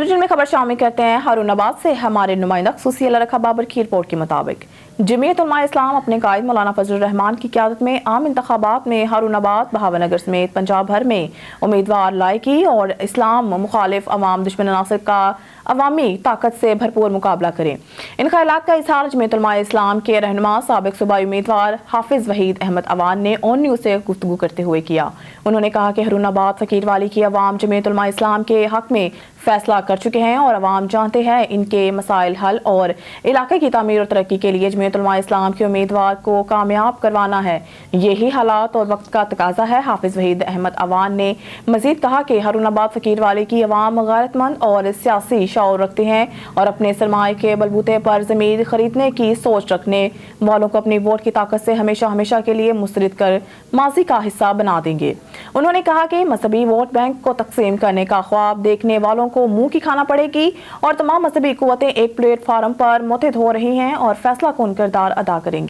Bulletin میں خبر شامل کرتے ہیں۔ ہارون آباد سے ہمارے نمائندہ خصوصی اللہ رکھا بابر کی رپورٹ کے مطابق جمعیت علماء اسلام اپنے قائد مولانا فضل الرحمان کی قیادت میں عام انتخابات میں ہارون آباد، بہاونگر سمیت پنجاب بھر میں امیدوار لائے گی اور اسلام مخالف عوام دشمن عناصر کا عوامی طاقت سے بھرپور مقابلہ کریں۔ ان خیالات کا اظہار جمعیت علماء اسلام کے رہنما سابق صوبائی امیدوار حافظ وحید احمد اوان نے اون نیوز سے گفتگو کرتے ہوئے کیا۔ انہوں نے کہا کہ ہارون آباد فقیر والی کی عوام جمعیت علماء اسلام کے حق میں فیصلہ کر چکے ہیں اور عوام جانتے ہیں ان کے مسائل حل اور علاقے کی تعمیر اور ترقی کے لیے جمعیت علماء اسلام کے امیدوار کو کامیاب کروانا ہے۔ یہی حالات اور وقت کا تقاضا ہے۔ حافظ وحید احمد اوان نے مزید کہا کہ ہارون آباد فقیر والی کی عوام غیرت مند اور سیاسی شعور رکھتے ہیں اور اپنے سرمایہ کے بلبوتے پر زمین خریدنے کی سوچ رکھنے والوں کو اپنی ووٹ کی طاقت سے ہمیشہ ہمیشہ کے لیے مسترد کر ماضی کا حصہ بنا دیں گے۔ انہوں نے کہا کہ مذہبی ووٹ بینک کو تقسیم کرنے کا خواب دیکھنے والوں کو منہ کی کھانا پڑے گی اور تمام مذہبی قوتیں ایک پلیٹ فارم پر متحد ہو رہی ہیں اور فیصلہ کن کردار ادا کریں گی۔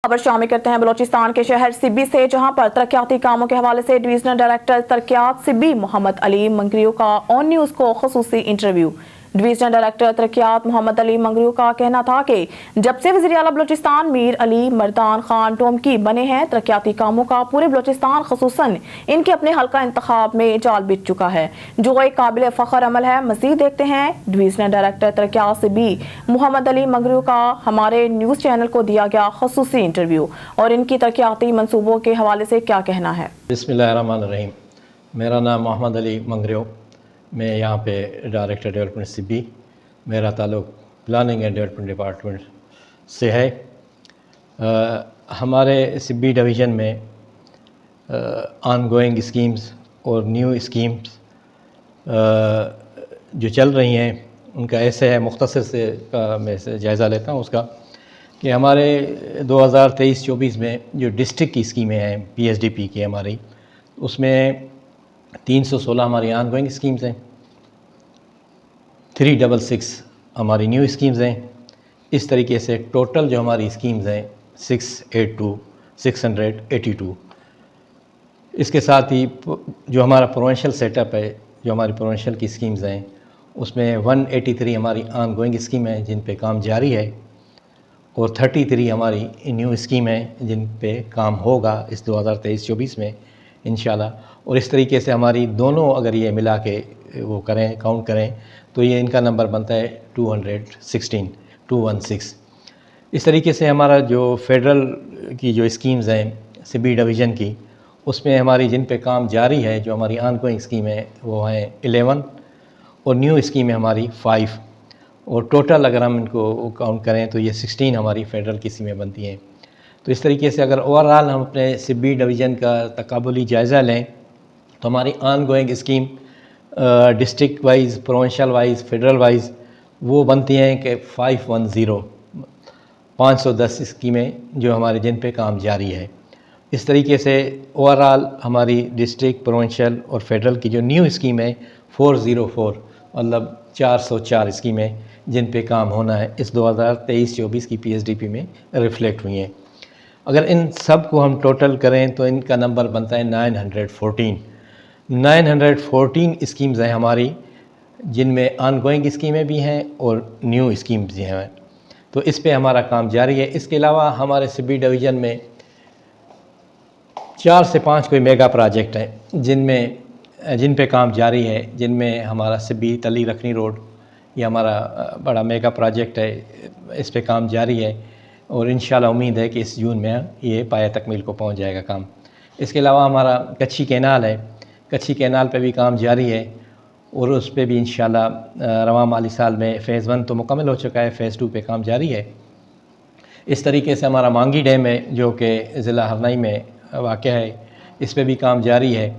خبر شامل کرتے ہیں بلوچستان کے شہر سبی سے، جہاں پر ترقیاتی کاموں کے حوالے سے ڈویژنل ڈائریکٹر ترقیات سبی محمد علی منگریو کا آن نیوز کو خصوصی انٹرویو۔ ڈویژنل ڈائریکٹر ترقیات محمد علی منگریو کا کہنا تھا کہ جب سے وزیر اعلیٰ بلوچستان میر علی مردان خان ٹومکی بنے ہیں، ترقیاتی کاموں کا پورے بلوچستان خصوصاً ان کے اپنے حلقہ انتخاب میں جال بچ چکا ہے، جو ایک قابل فخر عمل ہے۔ مزید دیکھتے ہیں ڈویژنل ڈائریکٹر ترقیات سبی محمد علی منگریو کا ہمارے نیوز چینل کو دیا گیا خصوصی انٹرویو اور ان کی ترقیاتی منصوبوں کے حوالے سے کیا کہنا ہے۔ بسم اللہ الرحمن الرحیم۔ میرا نام محمد علی منگریو، میں یہاں پہ ڈائریکٹر ڈیولپمنٹ سبی، میرا تعلق پلاننگ اینڈ ڈیولپمنٹ ڈپارٹمنٹ سے ہے۔ ہمارے سبی ڈویژن میں آن گوئنگ اسکیمز اور نیو اسکیمز جو چل رہی ہیں ان کا ایسے ہے، مختصر سے میں سے جائزہ لیتا ہوں اس کا، کہ ہمارے 2023-24 میں جو ڈسٹرکٹ کی اسکیمیں ہیں پی ایس ڈی پی کی ہماری، اس میں 316 ہماری آن گوئنگ اسکیمز ہیں، 366 ہماری نیو اسکیمز ہیں۔ اس طریقے سے ٹوٹل جو ہماری اسکیمز ہیں 682۔ اس کے ساتھ ہی جو ہمارا پروونشل سیٹ اپ ہے، جو ہماری پروونشل کی اسکیمز ہیں، اس میں 183 ہماری آن گوئنگ اسکیم ہیں جن پہ کام جاری ہے، اور 33 ہماری نیو اسکیم ہیں جن پہ کام ہوگا اس 2023-24 میں انشاءاللہ۔ اور اس طریقے سے ہماری دونوں اگر یہ ملا کے وہ کریں، کاؤنٹ کریں، تو یہ ان کا نمبر بنتا ہے 216۔ اس طریقے سے ہمارا جو فیڈرل کی جو اسکیمز ہیں سبی ڈویژن کی، اس میں ہماری جن پہ کام جاری ہے، جو ہماری آن گوئنگ اسکیم ہے وہ ہیں 11 اور نیو اسکیم ہے ہماری 5، اور ٹوٹل اگر ہم ان کو کاؤنٹ کریں تو یہ 16 ہماری فیڈرل کی اسکیمیں بنتی ہیں۔ تو اس طریقے سے اگر اوورآل ہم اپنے سبی ڈویژن کا تقابلی جائزہ لیں تو ہماری on going scheme district wise, provincial wise, federal wise وہ بنتی ہیں کہ 510 اسکیمیں جو ہمارے جن پہ کام جاری ہے۔ اس طریقے سے اوورآل ہماری ڈسٹرکٹ، پروونشل اور فیڈرل کی جو نیو اسکیم ہے 404، مطلب 404 اسکیمیں جن پہ کام ہونا ہے اس 2023-24 کی پی ایس ڈی پی میں ریفلیکٹ ہوئی ہیں۔ اگر ان سب کو ہم ٹوٹل کریں تو ان کا نمبر بنتا ہے 914 اسکیمز ہیں ہماری، جن میں آن گوئنگ اسکیمیں بھی ہیں اور نیو اسکیمز بھی ہیں، تو اس پہ ہمارا کام جاری ہے۔ اس کے علاوہ ہمارے سبی ڈویژن میں 4 سے 5 کوئی میگا پروجیکٹ ہیں جن پہ کام جاری ہے، جن میں ہمارا سبی تلی رکھنی روڈ یہ ہمارا بڑا میگا پروجیکٹ ہے، اس پہ کام جاری ہے اور انشاءاللہ امید ہے کہ اس جون میں یہ پایہ تکمیل کو پہنچ جائے گا کام۔ اس کے علاوہ ہمارا کچھی کینال ہے، کچھی کینال پہ بھی کام جاری ہے اور اس پہ بھی انشاءاللہ رواں مالی سال میں فیز 1 تو مکمل ہو چکا ہے، فیز 2 پہ کام جاری ہے۔ اس طریقے سے ہمارا مانگی ڈیم ہے جو کہ ضلع ہرنائی میں واقع ہے، اس پہ بھی کام جاری ہے۔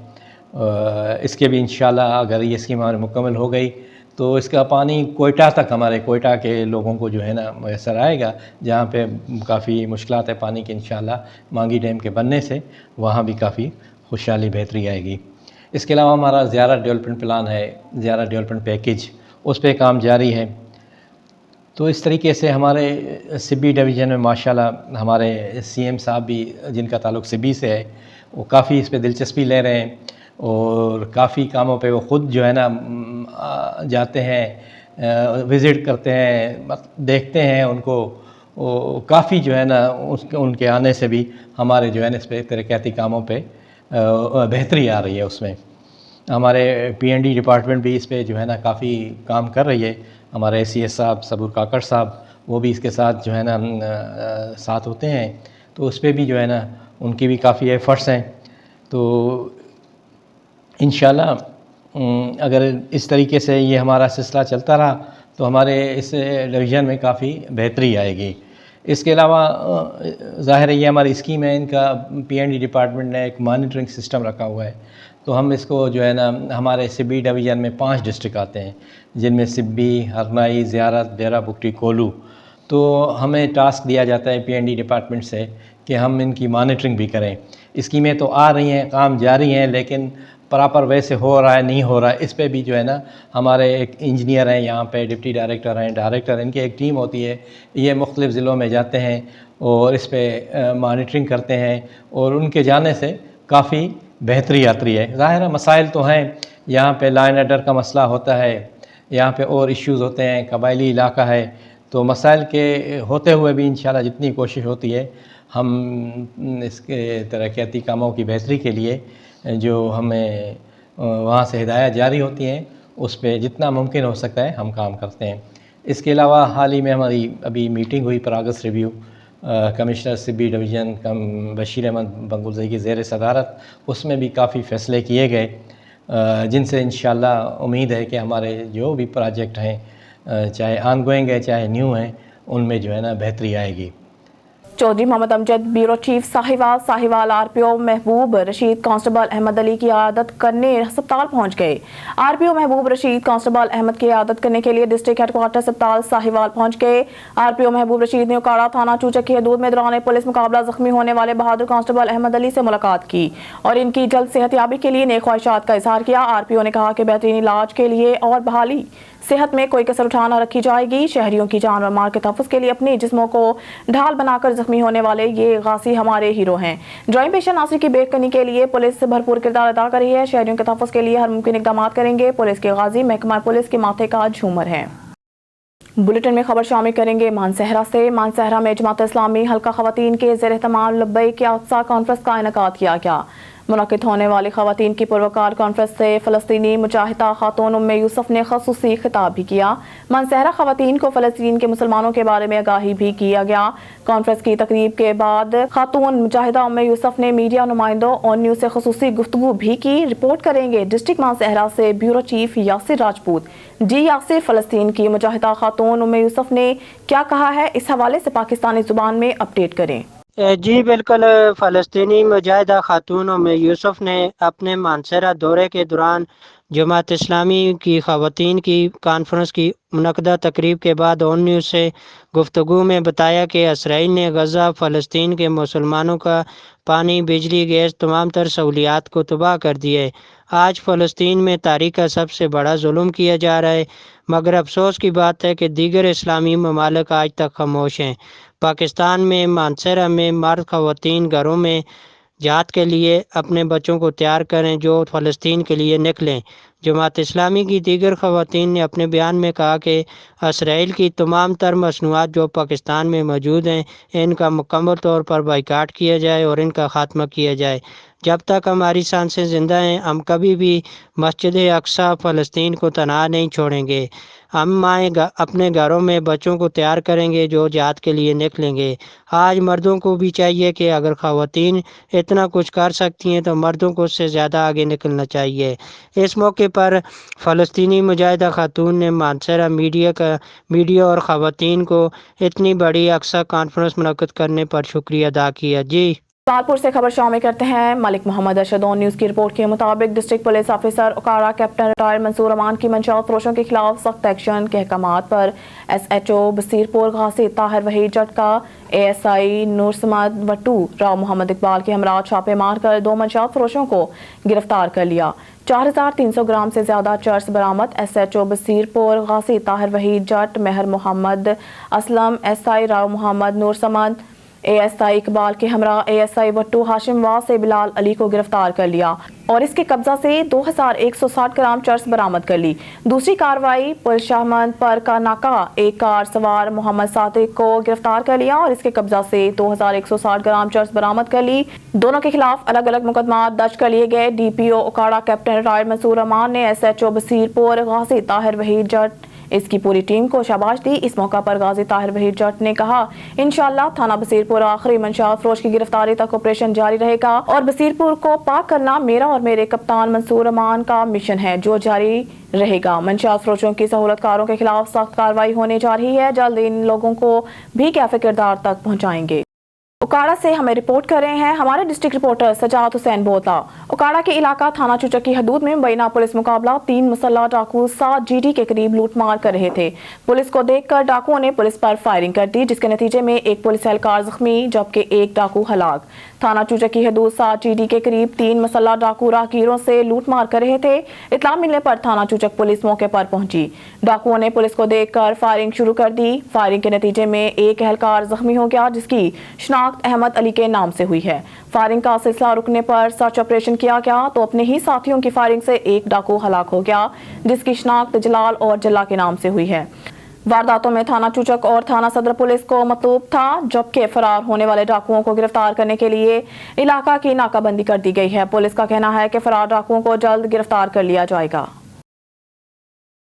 اس کے بھی انشاءاللہ اگر یہ اسکیم ہماری مکمل ہو گئی تو اس کا پانی کوئٹہ تک، ہمارے کوئٹہ کے لوگوں کو جو ہے نا میسر آئے گا، جہاں پہ کافی مشکلات ہے پانی کی، انشاءاللہ مانگی ڈیم کے بننے سے وہاں بھی کافی خوشحالی بہتری آئے گی۔ اس کے علاوہ ہمارا زیارت ڈیولپمنٹ پلان ہے، زیارت ڈیولپمنٹ پیکیج، اس پہ کام جاری ہے۔ تو اس طریقے سے ہمارے سبی ڈویژن میں ماشاءاللہ ہمارے سی ایم صاحب بھی، جن کا تعلق سبی سے ہے، وہ کافی اس پہ دلچسپی لے رہے ہیں اور کافی کاموں پہ وہ خود جو ہے نا جاتے ہیں، وزٹ کرتے ہیں، دیکھتے ہیں ان کو. کافی جو ہے نا ان کے آنے سے بھی ہمارے جو ہے نا اس پہ ترقیاتی کاموں پہ بہتری آ رہی ہے. اس میں ہمارے پی این ڈی ڈپارٹمنٹ بھی اس پہ جو ہے نا کافی کام کر رہی ہے. ہمارے سی ایس صاحب صبور کاکڑ صاحب وہ بھی اس کے ساتھ جو ہے نا ساتھ ہوتے ہیں، تو اس پہ بھی جو ہے نا ان کی بھی کافی ایفرٹس ہیں. تو انشاءاللہ اگر اس طریقے سے یہ ہمارا سلسلہ چلتا رہا تو ہمارے اس ڈویژن میں کافی بہتری آئے گی. اس کے علاوہ ظاہر ہے یہ ہماری اسکیم ہے، ان کا پی این ڈی ڈپارٹمنٹ نے ایک مانیٹرنگ سسٹم رکھا ہوا ہے. تو ہم اس کو جو ہے نا ہمارے سبی ڈویژن میں 5 ڈسٹرکٹ آتے ہیں، جن میں سبی، ہرنائی، زیارت، ڈیرہ بگٹی، کولو. تو ہمیں ٹاسک دیا جاتا ہے پی این ڈی ڈپارٹمنٹ سے کہ ہم ان کی مانیٹرنگ بھی کریں. اسکیمیں تو آ رہی ہیں، کام جاری ہیں، لیکن پراپر ویسے ہو رہا ہے نہیں ہو رہا ہے، اس پہ بھی جو ہے نا ہمارے ایک انجینئر ہیں یہاں پہ، ڈپٹی ڈائریکٹر ہیں، ڈائریکٹر، ان کی ایک ٹیم ہوتی ہے. یہ مختلف ضلعوں میں جاتے ہیں اور اس پہ مانیٹرنگ کرتے ہیں، اور ان کے جانے سے کافی بہتری آتی ہے. ظاہر ہے مسائل تو ہیں، یہاں پہ لا اینڈ آرڈر کا مسئلہ ہوتا ہے، یہاں پہ اور ایشوز ہوتے ہیں، قبائلی علاقہ ہے. تو مسائل کے ہوتے ہوئے بھی انشاءاللہ جتنی کوشش ہوتی ہے ہم اس کے ترقیاتی کاموں کی بہتری کے لیے جو ہمیں وہاں سے ہدایات جاری ہوتی ہیں اس پہ جتنا ممکن ہو سکتا ہے ہم کام کرتے ہیں. اس کے علاوہ حال ہی میں ہماری ابھی میٹنگ ہوئی پراگس ریویو، کمشنر سبی ڈویژن بشیر احمد بنگلزئی کی زیر صدارت. اس میں بھی کافی فیصلے کیے گئے جن سے انشاءاللہ امید ہے کہ ہمارے جو بھی پروجیکٹ ہیں، چاہے آن گوئنگ ہے چاہے نیو ہیں، ان میں جو ہے نا بہتری آئے گی. Chaudhry Muhammad Amjad bureau chief Sahiwal R P O Mehboob Rashid constable Ahmad علی کی عیادت کرنے ہسپتال پہنچ گئے. Are P O Mehboob Rashid constable Ahmad کی عیادت کرنے کے لیے ڈسٹرکٹ ہیڈ کوارٹر ہسپتال ساہیوال پہنچ گئے. Are P O Mehboob Rashid نے اکاڑا تھانہ چوچک کی حدود میں دوران پولیس مقابلہ زخمی ہونے والے بہادر کانسٹیبل احمد علی سے ملاقات کی اور ان کی جلد صحت یابی کے لیے نیک خواہشات کا اظہار کیا. آر پی او نے کہا کہ بہترین علاج کے لیے اور بحالی صحت میں کوئی کسر اٹھانا رکھی جائے گی. شہریوں کی جان اور مال کے تحفظ کے لیے اپنے جسموں کو ڈھال بنا کر زخمی ہونے والے یہ غازی ہمارے ہیرو ہیں. جرائم پیشہ ناصری کی بیک کنی کے لیے پولیس بھرپور کردار ادا کر رہی ہے. شہریوں کے تحفظ کے لیے ہر ممکن اقدامات کریں گے. پولیس کے غازی محکمہ پولیس کے ماتھے کا جھومر ہیں. بلٹن میں خبر شامل کریں گے مانسہرہ سے. مانسہرہ میں جماعت اسلامی حلقہ خواتین کے زیر اہتمام لبیک اقصی کانفرنس کا انعقاد کیا گیا. منعقد ہونے والی خواتین کی پروقار کانفرنس سے فلسطینی مجاہدہ خاتون ام یوسف نے خصوصی خطاب بھی کیا. مانسہرہ خواتین کو فلسطین کے مسلمانوں کے بارے میں آگاہی بھی کیا گیا. کانفرنس کی تقریب کے بعد خاتون مجاہدہ ام یوسف نے میڈیا نمائندوں اور نیوز سے خصوصی گفتگو بھی کی. رپورٹ کریں گے ڈسٹرکٹ مانسہرہ سے بیورو چیف یاسر راجپوت. جی یاسر، فلسطین کی مجاہدہ خاتون ام یوسف نے کیا کہا ہے، اس حوالے سے پاکستانی زبان میں اپڈیٹ کریں. جی بالکل، فلسطینی مجاہدہ خاتون ام یوسف نے اپنے مانسہرہ دورے کے دوران جماعت اسلامی کی خواتین کی کانفرنس کی منعقدہ تقریب کے بعد آن نیوز سے گفتگو میں بتایا کہ اسرائیل نے غزہ فلسطین کے مسلمانوں کا پانی، بجلی، گیس، تمام تر سہولیات کو تباہ کر دیا ہے. آج فلسطین میں تاریخ کا سب سے بڑا ظلم کیا جا رہا ہے، مگر افسوس کی بات ہے کہ دیگر اسلامی ممالک آج تک خاموش ہیں. پاکستان میں مانسہرہ میں مرد خواتین گھروں میں جہاد کے لیے اپنے بچوں کو تیار کریں جو فلسطین کے لیے نکلیں. جماعت اسلامی کی دیگر خواتین نے اپنے بیان میں کہا کہ اسرائیل کی تمام تر مصنوعات جو پاکستان میں موجود ہیں ان کا مکمل طور پر بائیکاٹ کیا جائے اور ان کا خاتمہ کیا جائے. جب تک ہماری سانسیں زندہ ہیں ہم کبھی بھی مسجد اقصی فلسطین کو تنہا نہیں چھوڑیں گے. ہم مائیں اپنے گھروں میں بچوں کو تیار کریں گے جو جہاد کے لیے نکلیں گے. آج مردوں کو بھی چاہیے کہ اگر خواتین اتنا کچھ کر سکتی ہیں تو مردوں کو اس سے زیادہ آگے نکلنا چاہیے. اس موقع پر فلسطینی مجاہدہ خاتون نے مانسہرہ میڈیا اور خواتین کو اتنی بڑی اقصی کانفرنس منعقد کرنے پر شکریہ ادا کیا. جی لالپور سے خبر شامل کرتے ہیں. ملک محمد ارشد آن نیوز کی رپورٹ کے مطابق district police officer Okara captain retire Mansoor Aman کی منشیات فروشوں کے خلاف سخت ایکشن کے احکامات پر S H O Basirpur Ghazi Tahir Waheed جٹکا، A S I Noor Samad Wattoo Rao Muhammad Iqbal کے ہمراہ چھاپے مار کر 2 منشیات فروشوں کو گرفتار کر لیا. 4300 گرام سے زیادہ چرس برآمد. S H O Basirpur Ghazi Tahir Waheed Jatt, Mehar Muhammad Aslam, S I Rao Muhammad Noor Samad, ASI Iqbal کے ہمراہ ASI وٹو ہاشم وا سے بلال علی کو گرفتار کر لیا اور اس کے قبضہ سے 2160 گرام چرس برآمد کر لی۔ دوسری کارروائی پل شاہمند پر کا ناکہ ایک کار سوار محمد صادق کو گرفتار کر لیا اور اس کے قبضہ سے 2160 گرام چرس برآمد کر لی۔ دونوں کے خلاف الگ الگ مقدمات درج کر لیے گئے۔ DPO اکاڑا کیپٹن ریٹائرڈ منصور امان نے SHO بصیر پور غازی طاہر وحید جٹ اس کی پوری ٹیم کو شاباش دی۔ اس موقع پر غازی طاہر وحید جٹ نے کہا انشاءاللہ تھانہ بصیر پور آخری منشیات فروش کی گرفتاری تک آپریشن جاری رہے گا اور بصیر پور کو پاک کرنا میرا اور میرے کپتان منصور امان کا مشن ہے جو جاری رہے گا۔ منشیات فروشوں کی سہولت کاروں کے خلاف سخت کارروائی ہونے جا رہی ہے، جلد ان لوگوں کو بھی کیفے کردار تک پہنچائیں گے۔ اکاڑا سے ہمیں رپورٹ کر رہے ہیں ہمارے ڈسٹرکٹ رپورٹر سجاد حسین بوتا۔ اکاڑا کے علاقہ تھانہ چوچک کی حدود میں مبینہ پولیس مقابلہ 3 مسلح ڈاکو 7 GD کے قریب لوٹ مار کر رہے تھے۔ پولیس کو دیکھ کر ڈاکوؤں نے پولیس پر فائرنگ کر دی جس کے نتیجے میں ایک پولیس اہلکار زخمی جبکہ ایک ڈاکو ہلاک۔ تھانہ چوچک کی حدود 7 GD کے قریب 3 مسلح ڈاکو راہگیروں سے لوٹ مار کر رہے تھے۔ اطلاع ملنے پر تھانہ چوچک پولیس موقع پر پہنچی۔ ڈاکوؤں نے پولیس کو دیکھ کر فائرنگ شروع کر دی۔ فائرنگ کے نتیجے میں ایک اہلکار زخمی ہو گیا جس کی شناخت احمد علی کے نام سے ہوئی ہے۔ فائرنگ کا سلسلہ رکنے پر سرچ آپریشن کیا گیا تو اپنے ہی ساتھیوں کی فائرنگ سے ایک ڈاکو ہلاک ہو گیا جس کی شناخت جلال اور جلا کے نام سے ہوئی ہے۔ وارداتوں میں تھانہ چوچک اور تھانہ صدر پولیس کو مطلوب تھا جبکہ فرار ہونے والے ڈاکوؤں کو گرفتار کرنے کے لیے علاقہ کی ناکہ بندی کر دی گئی ہے۔ پولیس کا کہنا ہے کہ فرار ڈاکوؤں کو جلد گرفتار کر لیا جائے گا۔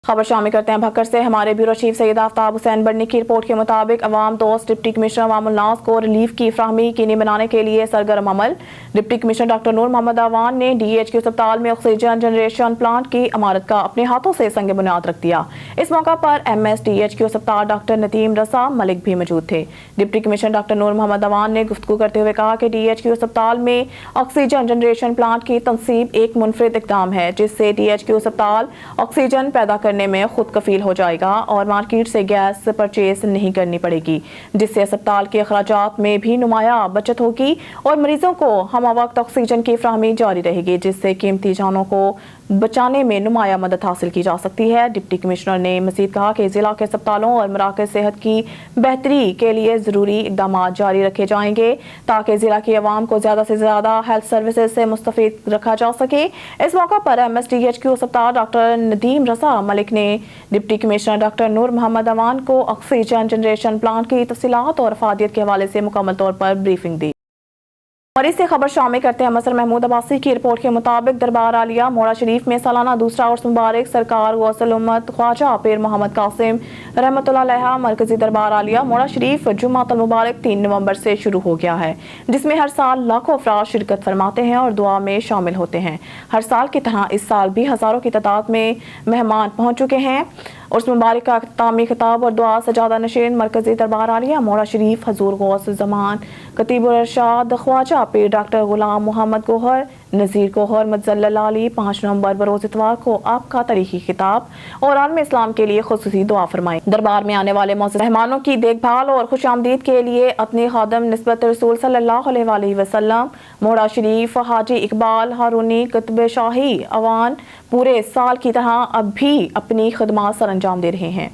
خبر شامل کرتے ہیں بھکر سے۔ ہمارے بیورو چیف سید آفتاب حسین بڑنی کی رپورٹ کے مطابق عوام دوست ڈپٹی کمشنر عوام الناس کو ریلیف کی فراہمی یقینی بنانے کے لیے سرگرم عمل۔ ڈپٹی کمشنر ڈاکٹر نور محمد اعوان نے DHQ اسپتال میں آکسیجن جنریشن پلانٹ کی عمارت کا اپنے ہاتھوں سے سنگ بنیاد رکھ دیا۔ اس موقع پر MS DHQ اسپتال ڈاکٹر ندیم رضا ملک بھی موجود تھے۔ ڈپٹی کمشنر ڈاکٹر نور محمد اعوان نے گفتگو کرتے ہوئے کہا کہ DHQ اسپتال میں آکسیجن جنریشن پلانٹ کی تنصیب ایک منفرد اقدام ہے جس سے DHQ اسپتال آکسیجن پیدا کرنے میں خود کفیل ہو جائے گا اور مارکیٹ سے گیس پرچیز نہیں کرنی پڑے گی جس سے اسپتال کے اخراجات میں بھی نمایاں بچت ہوگی اور مریضوں کو ہمہ وقت آکسیجن کی فراہمی جاری رہے گی جس سے قیمتی جانوں کو بچانے میں نمایاں مدد حاصل کی جا سکتی ہے۔ ڈپٹی کمشنر نے مزید کہا کہ ضلع کے اسپتالوں اور مراکز صحت کی بہتری کے لیے ضروری اقدامات جاری رکھے جائیں گے تاکہ ضلع کی عوام کو زیادہ سے زیادہ ہیلتھ سروسز سے مستفید رکھا جا سکے۔ اس موقع پر MS DHQ اسپتال ڈاکٹر ندیم رضا ملک نے ڈپٹی کمشنر ڈاکٹر نور محمد اعوان کو آکسیجن جنریشن پلانٹ کی تفصیلات اور افادیت کے حوالے سے مکمل طور پر بریفنگ دی۔ اور اس سے خبر شامل کرتے ہیں مظہر محمود عباسی کی رپورٹ کے مطابق دربار عالیہ موڑا شریف میں سالانہ دوسرا عرس مبارک سرکار غوث الامت خواجہ پیر محمد قاسم رحمۃ اللہ علیہ مرکزی دربار عالیہ موڑا شریف جمعہ المبارک 3 نومبر سے شروع ہو گیا ہے جس میں ہر سال لاکھوں افراد شرکت فرماتے ہیں اور دعا میں شامل ہوتے ہیں۔ ہر سال کی طرح اس سال بھی ہزاروں کی تعداد میں مہمان پہنچ چکے ہیں۔ عرس مبارک کا اختتامی خطاب اور دعا سجادہ نشین مرکزی دربار عالیہ موڑا شریف حضور غوث زمان خطیب الارشاد خواجہ پیر ڈاکٹر غلام محمد گوہر نذیر گوہر متظلل علی 5 نومبر بروز اتوار کو آپ کا تاریخی خطاب اور عالم اسلام کے لیے خصوصی دعا فرمائیں۔ دربار میں آنے والے معزز مہمانوں کی دیکھ بھال اور خوش آمدید کے لیے اپنے خادم نسبت رسول صلی اللہ علیہ وآلہ وسلم موڑا شریف حاجی اقبال ہارونی قطب شاہی اعوان پورے سال کی طرح اب بھی اپنی خدمات سر انجام دے رہے ہیں۔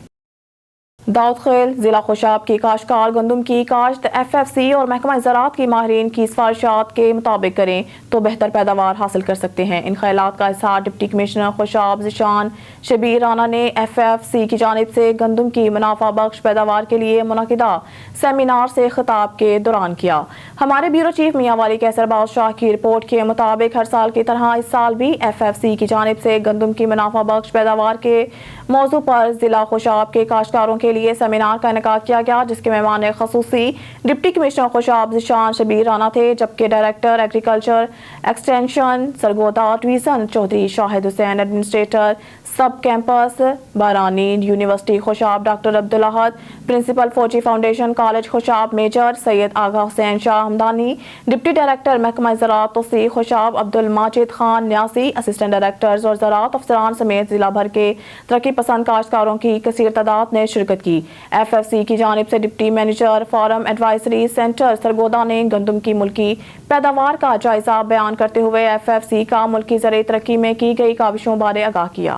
داؤد خیل ضلع خوشاب کی کاشتکار گندم کی کاشت FFC اور محکمہ زراعت کی ماہرین کی سفارشات کے مطابق کریں تو بہتر پیداوار حاصل کر سکتے ہیں۔ ان خیالات کا اظہار ڈپٹی کمشنر خوشاب ذیشان شبیر رانا نے FFC کی جانب سے گندم کی منافع بخش پیداوار کے لیے منعقدہ سیمینار سے خطاب کے دوران کیا۔ ہمارے بیورو چیف میاں والی کیسر بادشاہ کی رپورٹ کے مطابق ہر سال کی طرح اس سال بھی FFC کی جانب سے گندم کی منافع بخش پیداوار کے موضوع پر ضلع خوشاب کے کاشتکاروں کے لیے سیمینار کا انعقاد کیا گیا جس کے مہمان خصوصی ڈپٹی کمشنر خوشاب ذیشان شبیر رانا تھے جبکہ director agriculture extension Sargodha division Chaudhry Shahid Hussain administrator sub campus Barani university Khushab doctor Abdul Ahad principal Fauji foundation college Khushab major Syed Agha Hussain Shah Hamdani deputy director محکمہ زراعت توسیع خوشاب عبدالماجد خان نیاسی اسسٹنٹ ڈائریکٹرز اور زراعت افسران سمیت ضلع بھر کے ترقی پسند کاشتکاروں کی کثیر تعداد نے شرکت کی۔ FFC کی جانب سے deputy manager form advisory centre Sargodha نے گندم کی ملکی پیداوار کا جائزہ بیان کرتے ہوئے FFC کا ملکی زرعی ترقی میں کی گئی کاوشوں بارے آگاہ کیا۔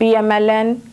PMLN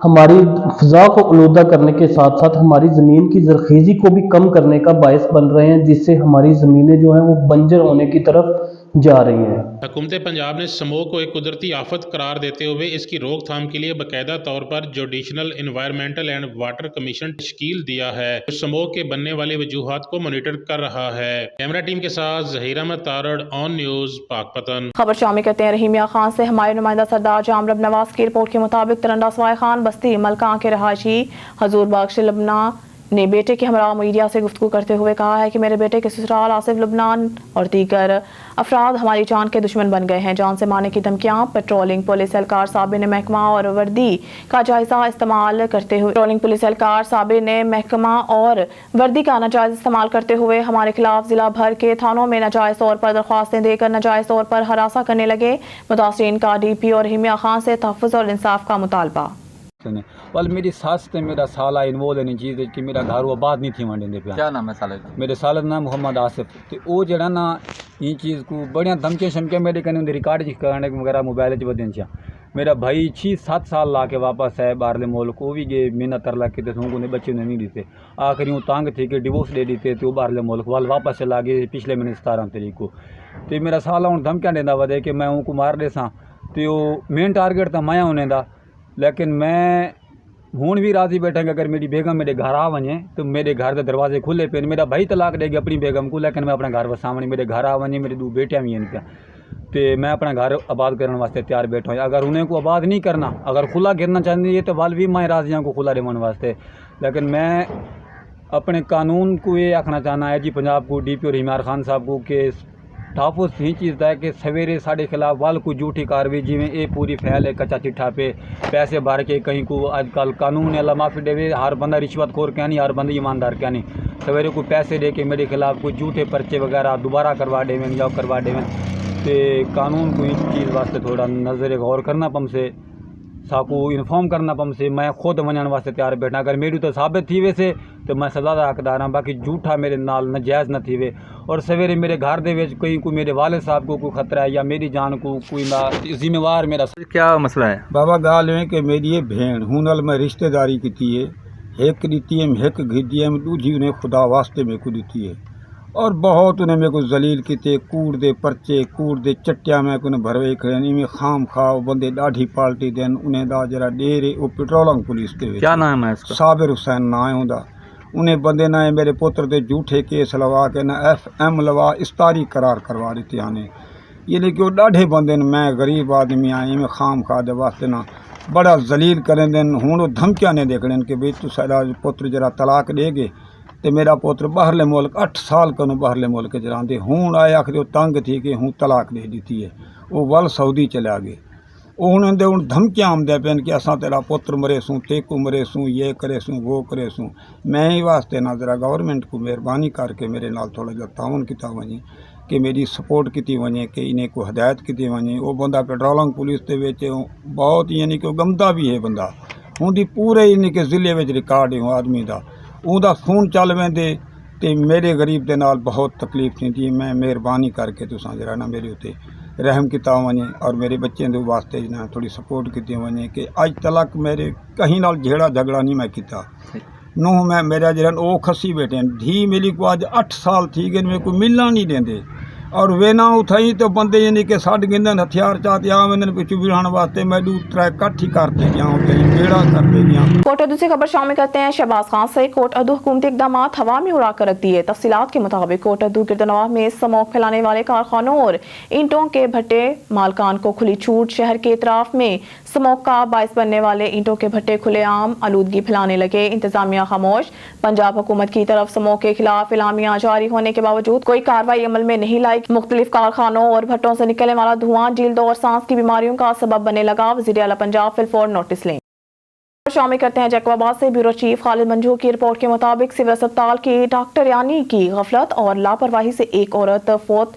ہماری فضا کو آلودہ کرنے کے ساتھ ساتھ ہماری زمین کی زرخیزی کو بھی کم کرنے کا باعث بن رہے ہیں، جس سے ہماری زمینیں جو ہیں وہ بنجر ہونے کی طرف جا رہی ہیں۔ حکومت پنجاب نے اسموگ کو ایک قدرتی آفت قرار دیتے ہوئے اس کی روک تھام کے لیے باقاعدہ طور پر judicial environmental and water commission تشکیل دیا ہے جو اسموگ کے بننے والے وجوہات کو مانیٹر کر رہا ہے۔ کیمرہ ٹیم کے ساتھ ظہیر احمد تارڑ، آن نیوز، پاکپتن۔ خبر شامل کرتے ہیں رحیم میاں خان سے۔ ہمارے نمائندہ سردار جامرب نواز کی رپورٹ کے مطابق ترنڈا سوائے خان بستی ملکان کے رہائشی حضور بخش لبنہ نے بیٹے کے ہمراہ میڈیا سے گفتگو کرتے ہوئے کہا ہے کہ میرے بیٹے کے سسرال آصف لبنان اور دیگر افراد ہماری جان کے دشمن بن گئے ہیں۔ جان سے مارنے کی دھمکیاں پیٹرولنگ پولیس اہلکار صابر نے محکمہ اور وردی کا ناجائز استعمال کرتے ہوئے ہمارے خلاف ضلع بھر کے تھانوں میں ناجائز طور پر درخواستیں دے کر ناجائز طور پر ہراساں کرنے لگے۔ متاثرین کا ڈی پی اور رحیم میاں خان سے تحفظ اور انصاف کا مطالبہ۔ وال میری ساس تے میرا سالہ انوالو ہے چیز کہ میرا گھر وہ آباد نہیں تھی ونڈے پہ۔ کیا نام ہے سالہ؟ میرے سالہ نام محمد آصف۔ تو وہ جڑا نا یہ چیز کو بڑیاں دھمکیاں شمکیاں میرے کنے ریکارڈ کرنے وغیرہ موبائل چ ودین چا۔ میرا بھائی 6-7 سال لا کے واپس ہے باہرلے ملک، وہ بھی گئے محنت تر لگ کے تے کو بچے نے نہیں دیتے، آخری وہ تانگ تھی کہ ڈیورس دے دیتے تو باہرلے ملک وال واپس چلا گئے پچھلے مہینے 17 تاریخ کو۔ تو میرا سالہ ہوں دھمکیاں دینا ودے کہ میں ان کو مار دے سا، تو مین ٹارگیٹ تھا میں ہونے دا، لیکن میں ہوں بھی راضی بیٹھا کہ اگر میری بیگم میرے گھر آ ونجے تو میرے گھر کے دروازے کھلے پے۔ میرا بھائی طلاق دے گا اپنی بیگم کو، لیکن میں اپنا گھر وساونی، میرے گھر آ ونجے، میری 2 بیٹیاں بھی ہیں پیا، تو میں اپنا گھر آباد کرنے واسطے تیار بیٹھا ہوں۔ اگر انہیں کو آباد نہیں کرنا، اگر کھلا گرنا چاہتی ہے تو وال بھی میں راضی ہوں کو کھلا رہنے واسطے، لیکن میں اپنے قانون کو یہ آکھنا چاہنا ہے جی پنجاب کو، ڈی پی اور رحیم خان صاحب کو کہ تحفظ ہی چیز ہے کہ سویرے ساڑے خلاف وال کو جھوٹی کاروائی جی میں اے پوری فیل ہے کچا چٹھا پہ پیسے بھر کے کہیں کو آج کل قانون اللہ معافی دے، ہر بندہ رشوت خور کیا نہیں، ہر بندہ ایماندار کیا نہیں، سویرے کو پیسے دے کے میرے خلاف کوئی جھوٹے پرچے وغیرہ دوبارہ کروا دے یا کروا دے، تو قانون کو اس چیز واسطے تھوڑا نظر غور کرنا پم سے ساکو انفارم کرنا پم سے میں خود ونجن واسطے تیار بیٹھا، اگر میری تو ثابت تھی ویسے تو میں سزا دا حقدار ہوں، باقی جھوٹا میرے نال ناجائز نہ تھی وے، اور سویرے میرے گھر دے وچ کوئی میرے والد صاحب کو کوئی خطرہ ہے یا میری جان کو کوئی نہ ذمہ وار میرا کیا مسئلہ ہے؟ بابا گال ہے کہ میری یہ بھین ہوں نال میں رشتہ داری کی ہے، ایک دیتی ہے ایک گھدی ہے، دوجی انہیں خدا واسطے میں کو دیتی ہے، اور بہت انہیں میرے کو ذلیل کیتے، کوڑ دے پرچے کوڑ دے چٹیا میں کو بھروے کھڑے میں خام کھاؤ بندے ڈاڑھی پالٹی دین انہیں دا جرا ڈیرے وہ پیٹرولنگ پولیس کے کیا نام ہے اس کا؟ صابر حسین نا ہے دا، انہیں بندے نہ میرے پتر دے جھوٹے کیس لوا کے نہ FM لوا استاری قرار کروا دیتے آنے، یعنی کہ وہ ڈاڑھے بندے میں غریب آدمی آئے میں خام کھا دے واسطے نہ بڑا ذلیل کریں دین، ہوں وہ دھمکیاں نے دیکھنے کہ بھئی تو سارا پتر جرا طلاق دے گے، تو میرا پوتر باہرلے ملک 8 سال کنو باہرلے ملک جراندے ہوں آئے آخری وہ تنگ تھی کہ ہوں طلاق دے دیتی ہے، وہ ول سعودی چلے گئے، انہوں نے ان دھمکیاں ہم دے پین کہ اساں تیرا پتر مرے سوں، تیکو مرے سوں، یہ کرے سوں، وہ کرے سوں، میں ہی واسطے نہ ذرا گورنمنٹ کو مہربانی کر کے میرے نال تھوڑا جا تعاون کیتا ونجے کہ میری سپورٹ کیتی ونجے کہ انہیں کو ہدایت کیتی ونجے، وہ بندہ پیٹرولنگ پولیس دے وچ بہت یعنی کہ گمدا بھی ہے بندہ، ہوں دی پورے یعنی کہ ضلع وچ ریکارڈ ہے آدمی دا، اون دا فون چل ویندے تے میرے غریب دے نال بہت تکلیف تھی، میں مہربانی کر کے تساں جرا نا میرے اتنے رحم کیتا ونجے اور میرے بچے دے واسطے نا تھوڑی سپورٹ کیتی ونجے کہ اج تلک میرے کہیں نال جھیڑا جھگڑا نہیں میں کیتا، نو میں میرا جرا او کھسی بیٹھے ہیں دھی میری کو اج 8 سال تھی گئے، میرے کو ملنا نہیں دیندے، اور وینا اتھائی تو بندے یعنی کہ ساڑھ گندن ہتھیار چاہتے آمدن پہ چوبیڑھان واسطے میں 2-3 کٹھی کرتے گیا ہوتے ہیں بیڑا کرتے گیا۔ کوٹ ادو سے خبر شامل کرتے ہیں شہباز خان سے۔ کوٹ ادو حکومتی اقدامات ہوا میں اڑا کر رکھ دیے۔ تفصیلات کے مطابق کوٹ ادو گردنواہ میں سموگ پھیلانے والے کارخانوں اور اینٹوں کے بھٹے مالکان کو کھلی چھوٹ۔ شہر کے اطراف میں سموگ کا باعث بننے والے اینٹوں کے بھٹے کھلے عام آلودگی پھیلانے لگے۔ انتظامیہ خاموش۔ پنجاب حکومت کی طرف سموگ کے خلاف اعلامیہ جاری ہونے کے باوجود کوئی کارروائی عمل میں نہیں لائی۔ مختلف کارخانوں اور بھٹوں سے نکلنے والا دھواں جلد اور سانس کی بیماریوں کا سبب بننے لگا۔ وزیر اعلیٰ پنجاب فی الفور نوٹس لیں۔ شامل کرتے ہیں جیکب آباد سے۔ بیورو چیف خالد منجو کی رپورٹ کے مطابق سول اسپتال کی ڈاکٹر یعنی کی غفلت اور لاپرواہی سے ایک عورت فوت